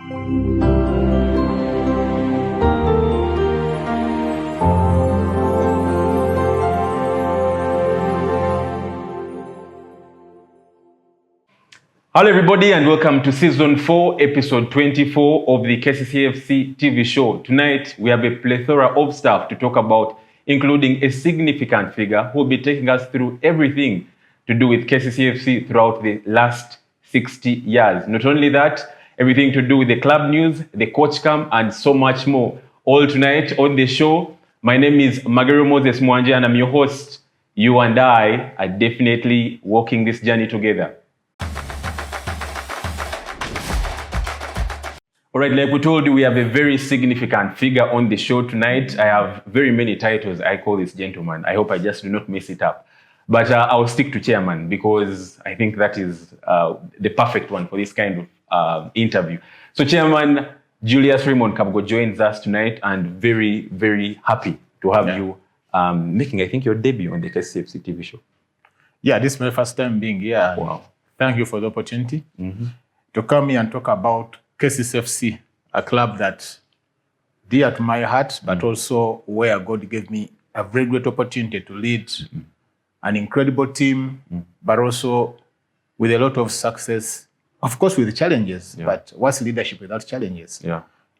Hello everybody and welcome to season 4, episode 24 of the KCCA TV show. Tonight we have a plethora of stuff to talk about, including a significant figure who will be taking us through everything to do with KCCA throughout the last 60 years. Not only that, everything to do with the club news, the coach camp and so much more. All tonight on the show. My name is Magero Moses Mwanje and I'm your host. You and I are definitely walking this journey together. All right, like we told you, we have a very significant figure on the show tonight. I have very many titles I call this gentleman. I hope I just do not mess it up. But I'll stick to chairman because I think that is the perfect one for this kind of interview. So chairman Julius Kabugo joins us tonight and very, very happy to have you making, I think, your debut on the KCCA TV show. Yeah, this is my first time being here. Wow. Thank you for the opportunity to come here and talk about KCCA, a club that dear to my heart, but also where God gave me a very great opportunity to lead an incredible team, but also with a lot of success, of course with challenges, but what's leadership without challenges?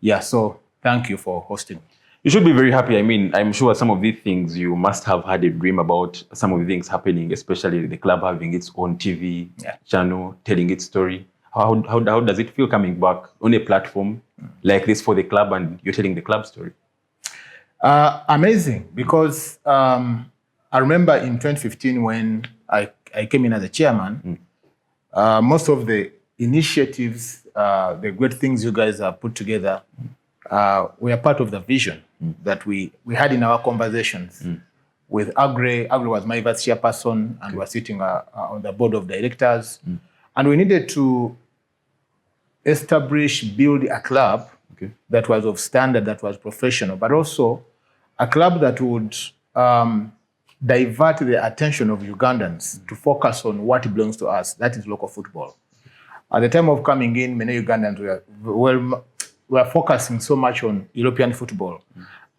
Yeah, so thank you for hosting. You should be very happy. I mean, I'm sure some of these things you must have had a dream about some of the things happening, especially the club having its own TV channel, telling its story. How does it feel coming back on a platform like this for the club and you're telling the club story? Amazing, because I remember in 2015 when I came in as a chairman, most of the initiatives, the great things you guys have put together, were part of the vision that we had in our conversations with Agre. Agre was my vice chairperson and we were sitting on the board of directors. And we needed to build a club that was of standard, that was professional, but also a club that would divert the attention of Ugandans to focus on what belongs to us, that is local football. At the time of coming in, many Ugandans were focusing so much on European football.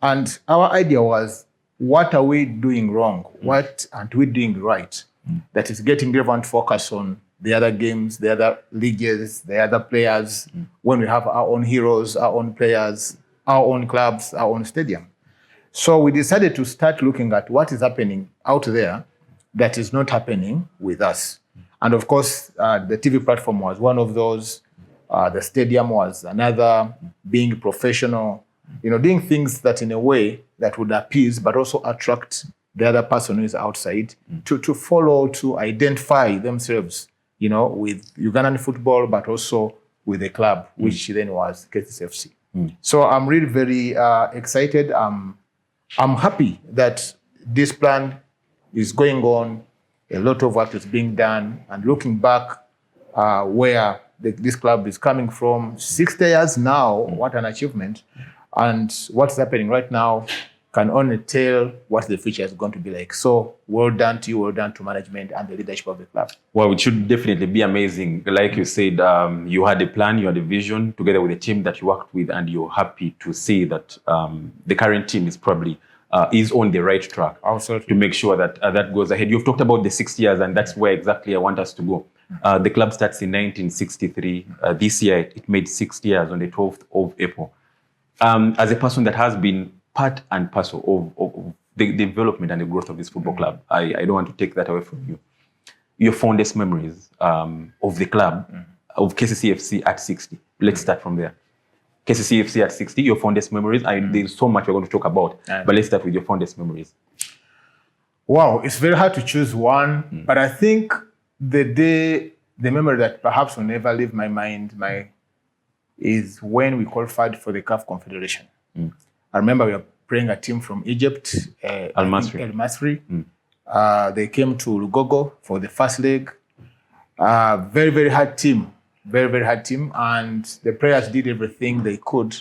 And our idea was, what are we doing wrong? What aren't we doing right? That is getting relevant focus on the other games, the other leagues, the other players, when we have our own heroes, our own players, our own clubs, our own stadium. So we decided to start looking at what is happening out there that is not happening with us. And of course, the TV platform was one of those. The stadium was another, being professional, doing things that in a way that would appease, but also attract the other person who is outside to follow, to identify themselves with Ugandan football, but also with the club, which then was KCCA. So I'm really very excited. I'm happy that this plan is going on. A lot of work is being done. And looking back where this club is coming from, 60 years now, what an achievement. And what's happening right now can only tell what the future is going to be like. So well done to you, well done to management and the leadership of the club. Well, it should definitely be amazing. Like you said, you had a plan, you had a vision together with the team that you worked with, and you're happy to see that the current team is probably is on the right track. Absolutely. To make sure that that goes ahead. You've talked about the 6 years, and that's where exactly I want us to go. The club starts in 1963. This year, it made 6 years on the 12th of April. As a person that has been part and parcel of the development and the growth of this football club, I don't want to take that away from you. Your fondest memories of the club, of KCCA at 60. Let's start from there. KCCA at 60, your fondest memories. There's so much we're going to talk about, but let's start with your fondest memories. Wow, it's very hard to choose one, but I think the memory that perhaps will never leave my mind is when we qualified for the CAF Confederation. I remember we were playing a team from Egypt, Al Masry. They came to Lugogo for the first leg. Very, very hard team. Very, very hard team. And the players did everything they could.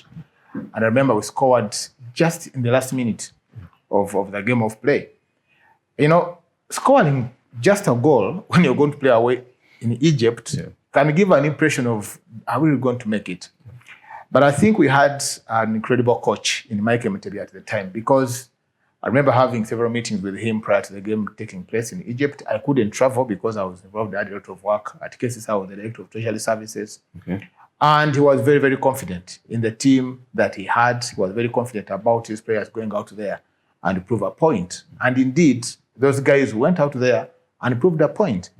And I remember we scored just in the last minute of the game of play. Scoring just a goal when you're going to play away in Egypt can give an impression of, are we going to make it? But I think we had an incredible coach in Mike Emetebi at the time, because I remember having several meetings with him prior to the game taking place in Egypt. I couldn't travel because I was involved. I had a lot of work. At KCCA, I was the director of treasury services. Okay. And he was very, very confident in the team that he had. He was very confident about his players going out there and prove a point. And indeed, those guys went out there and proved a point.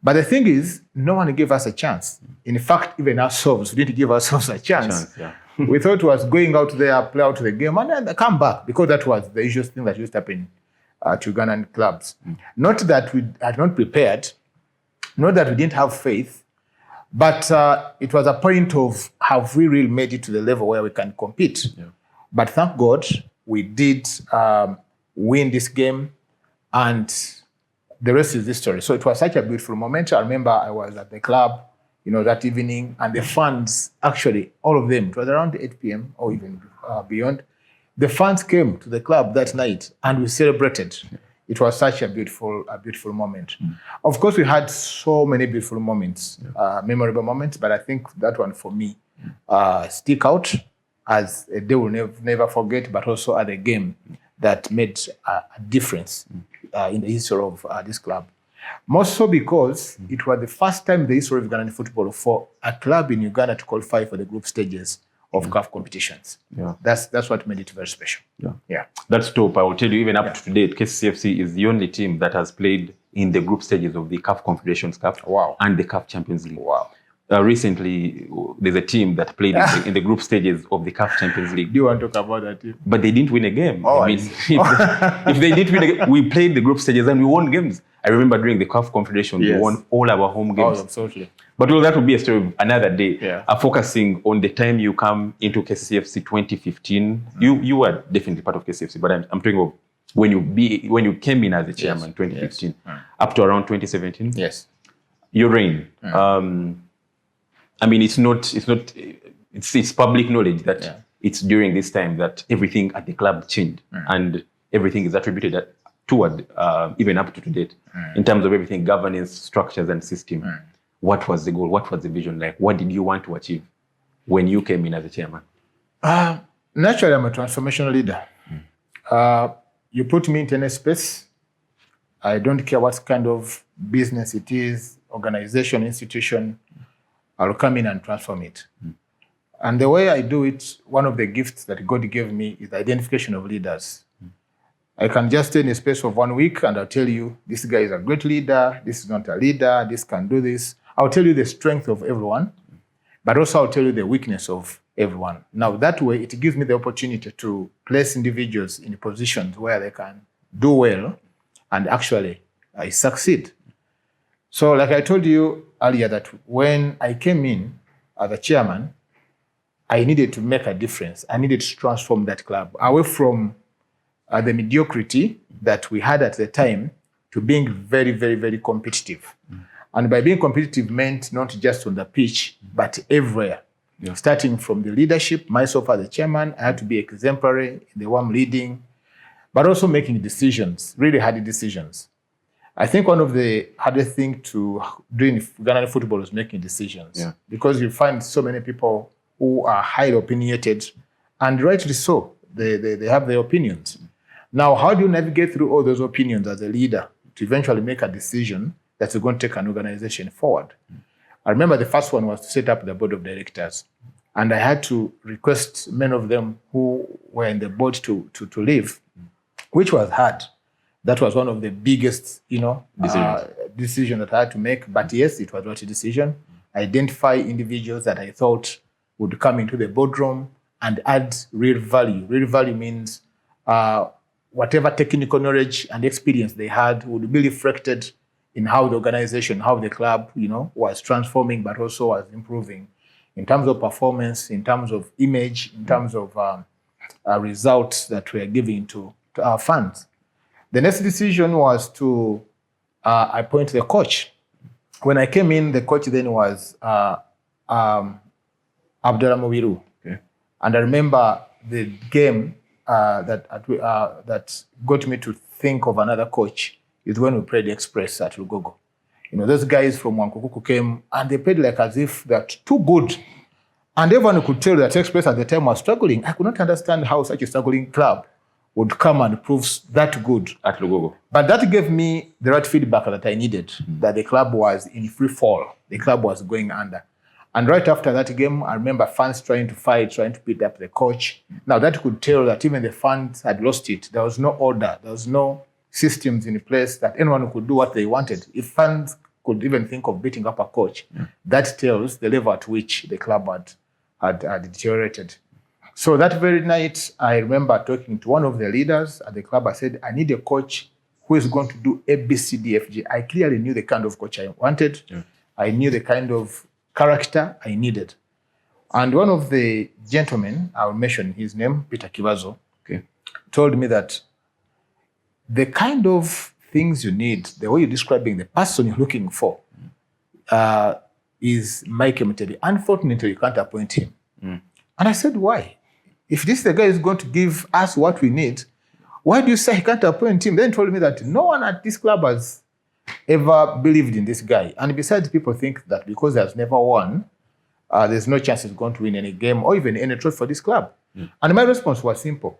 But the thing is, no one gave us a chance. In fact, even ourselves, we didn't give ourselves a chance. We thought it was going out there, play out the game, and then come back, because that was the usual thing that used to happen to Ugandan clubs. Not that we had not prepared, not that we didn't have faith, but it was a point of, have we really made it to the level where we can compete? But thank God, we did win this game, and the rest is history. So it was such a beautiful moment. I remember I was at the club, that evening, and the fans, actually, all of them, it was around 8 p.m. or even beyond, the fans came to the club that night and we celebrated. It was such a beautiful moment. Of course, we had so many beautiful moments, memorable moments, but I think that one for me stick out as a day we'll never forget, but also as a game that made a difference in the history of this club. More so because it was the first time in the history of Ugandan football for a club in Uganda to qualify for the group stages of CAF competitions. That's what made it very special. That's top. I will tell you, even up to date, KCCFC is the only team that has played in the group stages of the CAF Confederations Cup and the CAF Champions League. Recently, there's a team that played in the group stages of the CAF Champions League. Do you want to talk about that team? But they didn't win a game. If they didn't win a game, we played the group stages and we won games. I remember during the CAF Confederation, we won all our home games. Absolutely. But that would be a story of another day. Focusing on the time you come into KCCFC 2015, you were definitely part of KCCFC, but I'm talking of when you came in as a chairman, 2015, up to around 2017. Yes. Your reign. I mean, it's public knowledge that it's during this time that everything at the club changed, and everything is attributed toward even up to date in terms of everything, governance, structures, and system. What was the goal? What was the vision like? What did you want to achieve when you came in as a chairman? Naturally, I'm a transformational leader. You put me into any space, I don't care what kind of business it is, organization, institution, I'll come in and transform it. And the way I do it, one of the gifts that God gave me is the identification of leaders. I can just stay in a space of 1 week and I'll tell you, this guy is a great leader, this is not a leader, this can do this. I'll tell you the strength of everyone, but also I'll tell you the weakness of everyone. Now, that way, it gives me the opportunity to place individuals in positions where they can do well and actually succeed. So like I told you earlier, that when I came in as a chairman, I needed to make a difference. I needed to transform that club away from the mediocrity that we had at the time to being very, very, very competitive. And by being competitive meant not just on the pitch, but everywhere. Starting from the leadership, myself as the chairman, I had to be exemplary in the way I'm leading, but also making decisions, really hard decisions. I think one of the hardest things to do in Ghana football is making decisions. Because you find so many people who are highly opinionated, and rightly so. They have their opinions. Now, how do you navigate through all those opinions as a leader to eventually make a decision that's going to take an organization forward? I remember the first one was to set up the board of directors. And I had to request many of them who were in the board to leave, which was hard. That was one of the biggest, decision that I had to make. But yes, it was the right decision. Identify individuals that I thought would come into the boardroom and add real value. Real value means whatever technical knowledge and experience they had would be reflected in how the organization, how the club, was transforming, but also was improving in terms of performance, in terms of image, in terms of results that we are giving to our fans. The next decision was to appoint the coach. When I came in, the coach then was Abdullah Mubiru. And I remember the game that got me to think of another coach is when we played Express at Lugogo. Those guys from Wankukuku came and they played like as if they're too good. And everyone could tell that Express at the time was struggling. I could not understand how such a struggling club would come and prove that good at Lugogo. But that gave me the right feedback that I needed, that the club was in free fall. The club was going under. And right after that game, I remember fans trying to fight, trying to beat up the coach. Now that could tell that even the fans had lost it. There was no order. There was no systems in place that anyone could do what they wanted. If fans could even think of beating up a coach, that tells the level at which the club had deteriorated. So that very night, I remember talking to one of the leaders at the club. I said, I need a coach who is going to do A, B, C, D, F, G. I clearly knew the kind of coach I wanted. Yeah. I knew the kind of character I needed. And one of the gentlemen, I'll mention his name, Peter Kivazo, told me that the kind of things you need, the way you're describing the person you're looking for, is Mike Mtebi. Unfortunately, you can't appoint him. And I said, why? If this the guy is going to give us what we need, why do you say he can't appoint him? Then he told me that no one at this club has ever believed in this guy. And besides, people think that because he has never won, there's no chance he's going to win any game or even any trophy for this club. And my response was simple,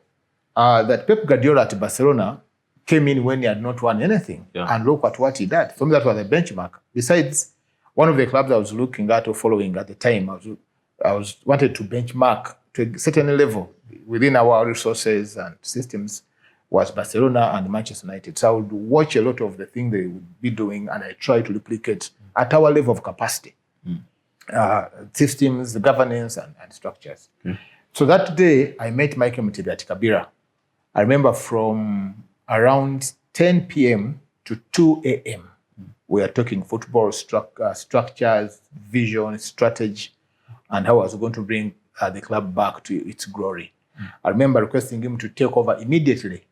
that Pep Guardiola at Barcelona came in when he had not won anything. And look at what he did. For me, that was a benchmark. Besides, one of the clubs I was looking at or following at the time, I was wanted to benchmark to a certain level within our resources and systems was Barcelona and Manchester United. So I would watch a lot of the things they would be doing and I try to replicate at our level of capacity, systems, governance, and structures. So that day, I met Michael Mtebi at Kabira. I remember from around 10 p.m. to 2 a.m., we are talking football structures, vision, strategy, and how I was going to bring the club back to its glory. I remember requesting him to take over immediately.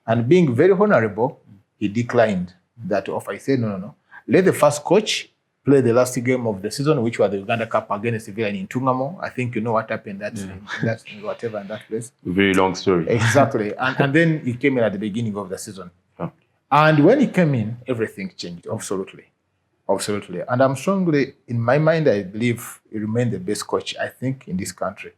And being very honorable, he declined that offer. I said, no. Let the first coach play the last game of the season, which was the Uganda Cup against Sevilla in Tungamo. I think you know what happened. That's whatever in that place. Very long story. Exactly. And then he came in at the beginning of the season. And when he came in, everything changed. Absolutely. And I'm strongly, in my mind, I believe he remained the best coach, I think, in this country.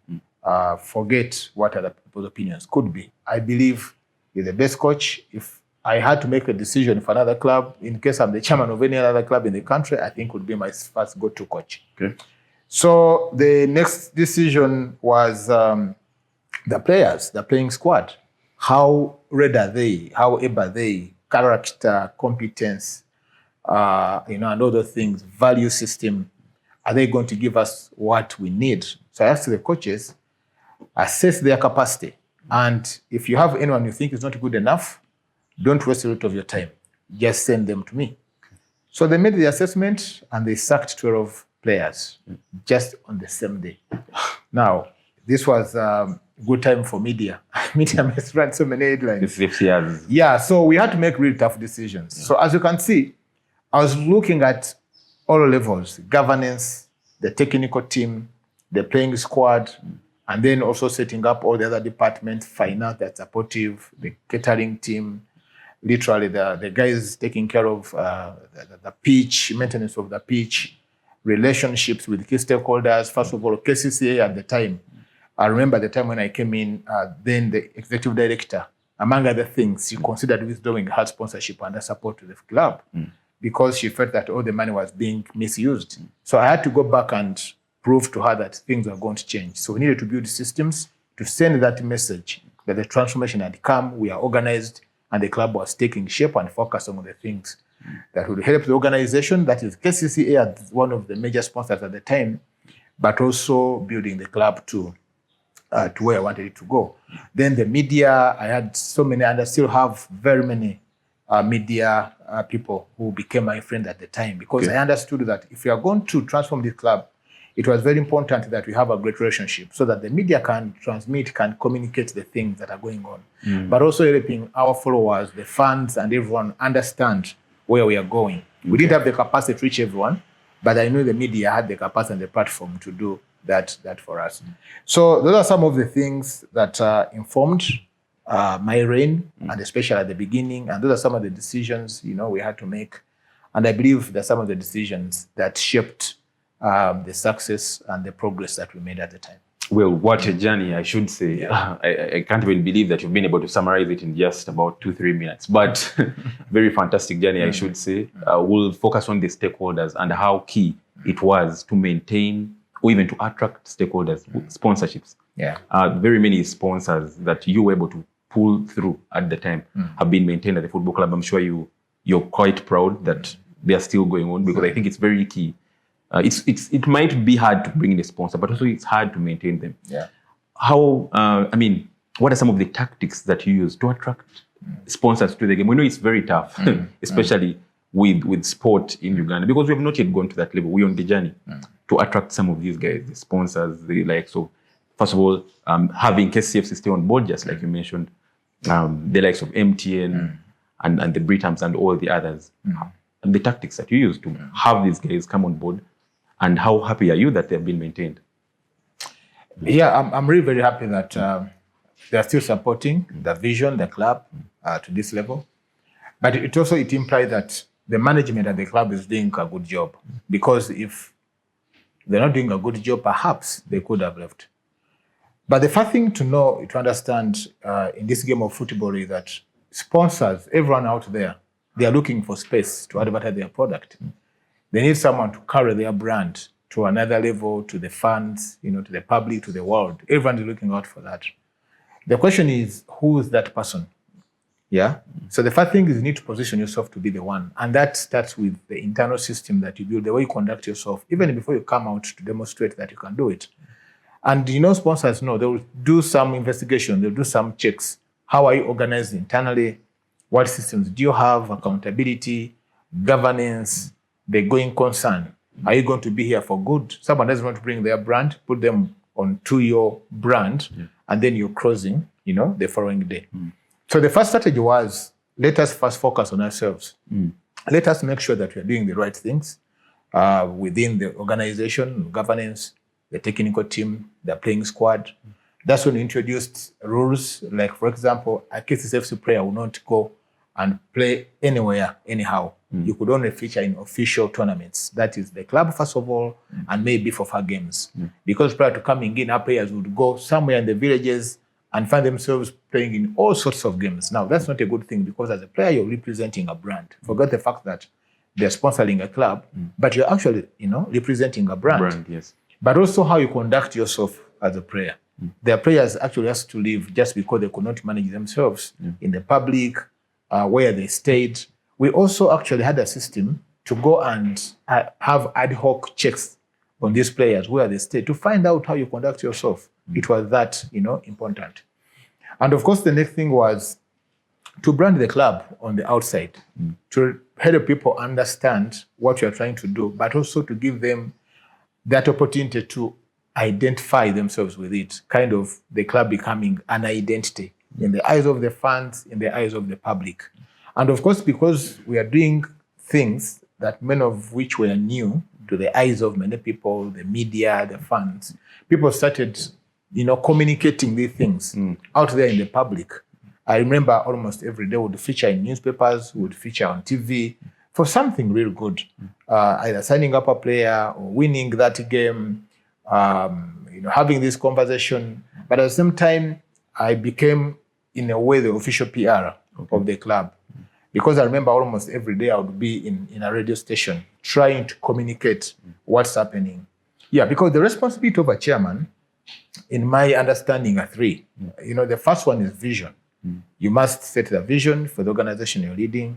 Forget what other people's opinions could be. I believe he's the best coach. If I had to make a decision for another club, in case I'm the chairman of any other club in the country, I think would be my first go-to coach. So the next decision was the players, the playing squad. How ready are they? How able are they? Character, competence, and other things, value system. Are they going to give us what we need? So I asked the coaches, assess their capacity. And if you have anyone you think is not good enough, don't waste a lot of your time. Just send them to me. So they made the assessment and they sacked 12 players just on the same day. Now, this was a good time for media. Media must run so many headlines. Yeah, so we had to make really tough decisions. So as you can see, I was looking at all levels, governance, the technical team, the playing squad, and then also setting up all the other departments, finance that's supportive, the catering team, literally the guys taking care of the pitch, maintenance of the pitch, relationships with key stakeholders. First of all, KCCA at the time. I remember the time when I came in, then the executive director, among other things, she considered withdrawing her sponsorship and her support to the club because she felt that all the money was being misused. So I had to go back and prove to her that things were going to change. So we needed to build systems to send that message that the transformation had come, we are organized, and the club was taking shape and focus on the things that would help the organization, that is KCCA as one of the major sponsors at the time, but also building the club to where I wanted it to go. Then the media, I had so many, and I still have very many media people who became my friend at the time, because I understood that if we are going to transform this club, it was very important that we have a great relationship so that the media can transmit, can communicate the things that are going on, but also helping our followers, the fans, and everyone understand where we are going. We didn't have the capacity to reach everyone, but I knew the media had the capacity and the platform to do that for us. So those are some of the things that informed my reign, and especially at the beginning. And those are some of the decisions, we had to make. And I believe that some of the decisions that shaped the success and the progress that we made at the time. Well, what a journey, I should say. I can't even believe that you've been able to summarize it in just about 2-3 minutes. But very fantastic journey, I should say. We'll focus on the stakeholders and how key it was to maintain or even to attract stakeholders, sponsorships. Very many sponsors that you were able to pull through at the time have been maintained at the football club. I'm sure you're quite proud that they are still going on, because I think it's very key. It might be hard to bring in a sponsor, but also it's hard to maintain them. How, what are some of the tactics that you use to attract sponsors to the game? We know it's very tough, especially with sport in Uganda, because we have not yet gone to that level. We're on the journey to attract some of these guys, the sponsors, the likes of, first of all, having KCCFC stay on board, just like you mentioned, the likes of MTN and the Britams and all the others. And the tactics that you use to have these guys come on board, and how happy are you that they've been maintained? I'm really very happy that they are still supporting the vision, the club to this level. But it implies that the management at the club is doing a good job, because if they're not doing a good job, perhaps they could have left. But the first thing to know, to understand in this game of football is that sponsors, everyone out there, they are looking for space to advertise their product. They need someone to carry their brand to another level, to the fans, to the public, to the world. Everyone is looking out for that. The question is, who is that person? So the first thing is you need to position yourself to be the one. And that starts with the internal system that you build, the way you conduct yourself, even before you come out to demonstrate that you can do it. And sponsors know, they will do some investigation, they'll do some checks. How are you organized internally? What systems do you have? Accountability, governance, the going concern. Are you going to be here for good? Someone doesn't want to bring their brand, put them onto your brand, and then you're crossing, the following day. So the first strategy was, let us first focus on ourselves. Let us make sure that we're doing the right things within the organization, governance, the technical team, the playing squad. That's when we introduced rules, like, for example, a KCCFC player will not go and play anywhere, anyhow. You could only feature in official tournaments. That is the club, first of all, and maybe for far games. Because prior to coming in, our players would go somewhere in the villages and find themselves playing in all sorts of games. Now, that's not a good thing, because as a player, you're representing a brand. Forget the fact that they're sponsoring a club, but you're actually, representing a brand. But also how you conduct yourself as a player. Their players actually has to leave just because they could not manage themselves in the public, where they stayed. We also actually had a system to go and have ad hoc checks on these players where they stay, to find out how you conduct yourself. It was that, important. And of course, the next thing was to brand the club on the outside, to help people understand what you're trying to do, but also to give them that opportunity to identify themselves with it, kind of the club becoming an identity in the eyes of the fans, in the eyes of the public. And of course, because we are doing things that many of which were new to the eyes of many people, the media, the fans, people started, communicating these things out there in the public. I remember almost every day would feature in newspapers, would feature on TV for something real good, either signing up a player or winning that game, having this conversation. But at the same time, I became, in a way, the official PR of the club. Because I remember almost every day I would be in a radio station trying to communicate what's happening. Because the responsibility of a chairman, in my understanding, are three. The first one is vision. You must set the vision for the organization you're leading.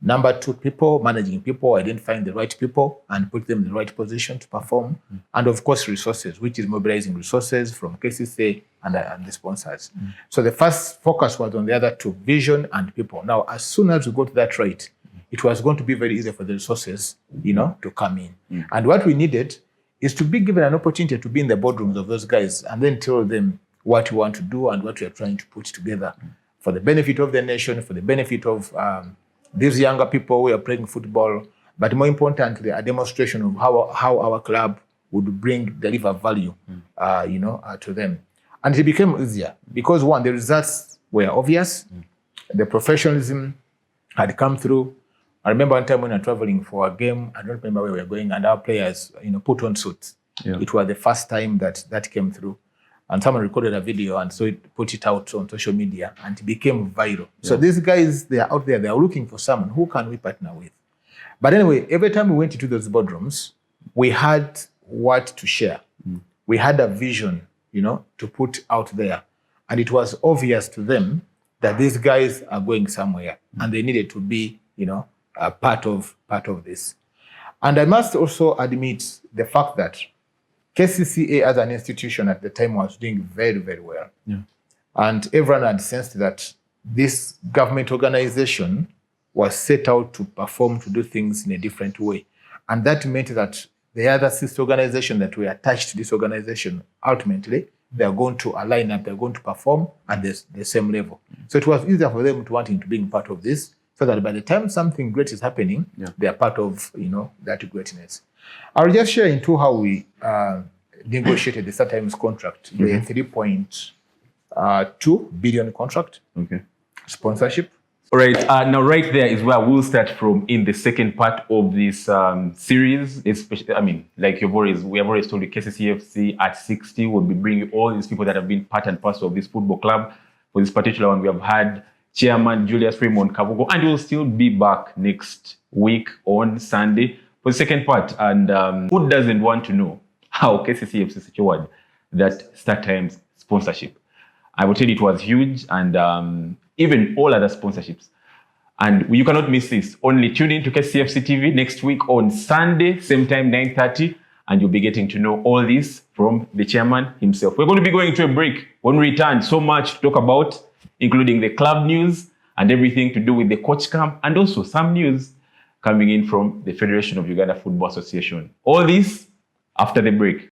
Number two, people, managing people, identifying the right people and put them in the right position to perform. And of course, resources, which is mobilizing resources from KCCA and the sponsors. So the first focus was on the other two, vision and people. Now, as soon as we got that right, it was going to be very easy for the resources, to come in. And what we needed is to be given an opportunity to be in the boardrooms of those guys and then tell them what you want to do and what we are trying to put together for the benefit of the nation, for the benefit of these younger people who are playing football, but more importantly, a demonstration of how our club would deliver value, to them. And it became easier because, one, the results were obvious. The professionalism had come through. I remember one time when we were traveling for a game, I don't remember where we were going, and our players, put on suits. Yeah. It was the first time that came through. And someone recorded a video and so it put it out on social media and it became viral. Yeah. So these guys, they are out there, they are looking for someone. Who can we partner with? But anyway, every time we went into those boardrooms, we had what to share. We had a vision, to put out there. And it was obvious to them that these guys are going somewhere and they needed to be, a part of this. And I must also admit the fact that KCCA as an institution at the time was doing very, very well. Yeah. And everyone had sensed that this government organization was set out to perform, to do things in a different way. And that meant that the other sister organization that were attached to this organization, ultimately, they're going to align up, they're going to perform at the same level. So it was easier for them to wanting to be part of this, so that by the time something great is happening, they are part of, that greatness. I'll just share into how we negotiated the StarTimes contract, the 3.2 billion contract, sponsorship. All right, now right there is where we'll start from in the second part of this series. Especially, like we have always told you, KCCFC at 60 will be bringing all these people that have been part and parcel of this football club. For this particular one, we have had Chairman Julius Kabugo, and we'll still be back next week on Sunday for the second part. And who doesn't want to know how KCCFC secured that StarTimes sponsorship? I will tell you it was huge, and even all other sponsorships. And you cannot miss this. Only tune in to KCCFC TV next week on Sunday, same time, 9:30, and you'll be getting to know all this from the chairman himself. We're going to be going to a break. When we return, so much to talk about, including the club news and everything to do with the coach camp, and also some news coming in from the Federation of Uganda Football Association. All this after the break.